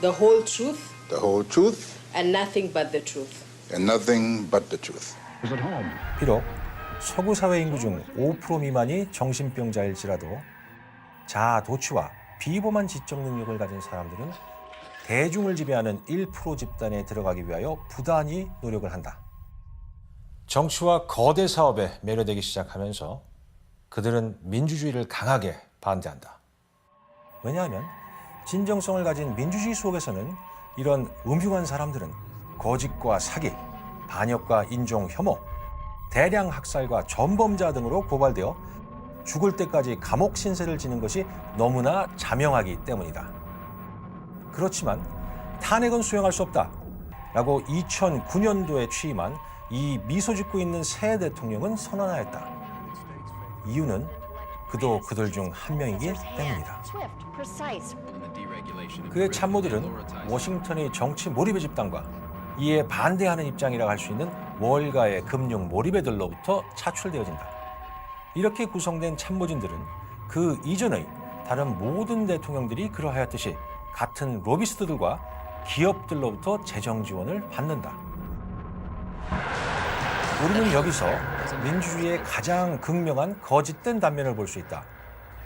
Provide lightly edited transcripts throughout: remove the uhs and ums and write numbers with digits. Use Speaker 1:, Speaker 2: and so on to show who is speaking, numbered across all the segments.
Speaker 1: the whole truth,
Speaker 2: the whole truth,
Speaker 1: and nothing but the truth.
Speaker 2: and nothing but the truth.
Speaker 3: 비록 서구 사회 인구 중 5% 미만이 정신병자일지라도 자아 도취와 비범한 지적 능력을 가진 사람들은 대중을 지배하는 1% 집단에 들어가기 위하여 부단히 노력을 한다. 정치와 거대 사업에 매료되기 시작하면서 그들은 민주주의를 강하게 반대한다. 왜냐하면 진정성을 가진 민주주의 속에서는 이런 음흉한 사람들은 거짓과 사기, 반역과 인종 혐오, 대량 학살과 전범자 등으로 고발되어 죽을 때까지 감옥 신세를 지는 것이 너무나 자명하기 때문이다. 그렇지만 탄핵은 수용할 수 없다 라고 2009년도에 취임한 이 미소 짓고 있는 새 대통령은 선언하였다. 이유는 그도 그들 중 한 명이기 때문이다. 그의 참모들은 워싱턴의 정치 몰입의 집단과 이에 반대하는 입장이라 할 수 있는 월가의 금융 몰입애들로부터 차출되어진다. 이렇게 구성된 참모진들은 그 이전의 다른 모든 대통령들이 그러하였듯이 같은 로비스트들과 기업들로부터 재정 지원을 받는다. 우리는 여기서 민주주의의 가장 극명한 거짓된 단면을 볼 수 있다.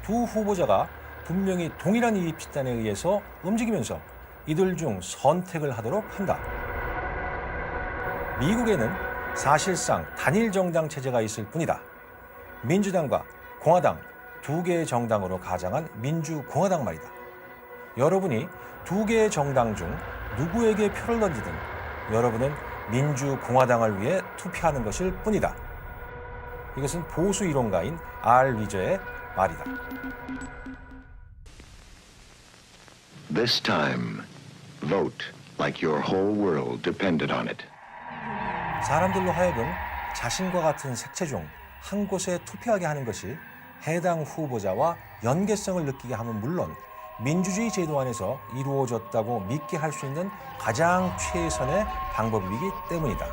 Speaker 3: 두 후보자가 분명히 동일한 이익 집단에 의해서 움직이면서 이들 중 선택을 하도록 한다. 미국에는 사실상 단일 정당 체제가 있을 뿐이다. 민주당과 공화당 두 개의 정당으로 가장한 민주공화당 말이다. 여러분이 두 개의 정당 중 누구에게 표를 던지든 여러분은 민주공화당을 위해 투표하는 것일 뿐이다. 이것은 보수 이론가인 알 위저의 말이다.
Speaker 4: This time, vote like your whole world depended on it.
Speaker 3: 사람들로 하여금 자신과 같은 색채 중 한 곳에 투표하게 하는 것이 해당 후보자와 연계성을 느끼게 하면 물론 민주주의 제도 안에서 이루어졌다고 믿게 할 수 있는 가장 최선의 방법이기 때문이다.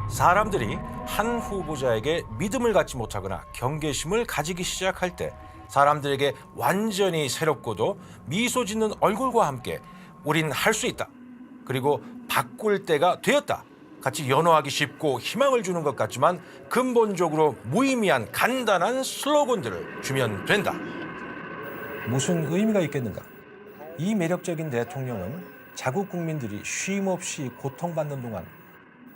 Speaker 3: 사람들이 한 후보자에게 믿음을 갖지 못하거나 경계심을 가지기 시작할 때 사람들에게 완전히 새롭고도 미소 짓는 얼굴과 함께 우린 할 수 있다. 그리고 바꿀 때가 되었다. 같이 연호하기 쉽고 희망을 주는 것 같지만 근본적으로 무의미한 간단한 슬로건들을 주면 된다. 무슨 의미가 있겠는가? 이 매력적인 대통령은 자국 국민들이 쉼없이 고통받는 동안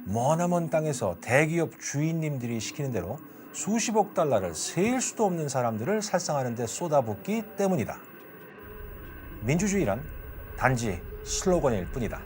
Speaker 3: 머나먼 땅에서 대기업 주인님들이 시키는 대로 수십억 달러를 세일 수도 없는 사람들을 살상하는 데 쏟아붓기 때문이다. 민주주의란 단지 슬로건일 뿐이다.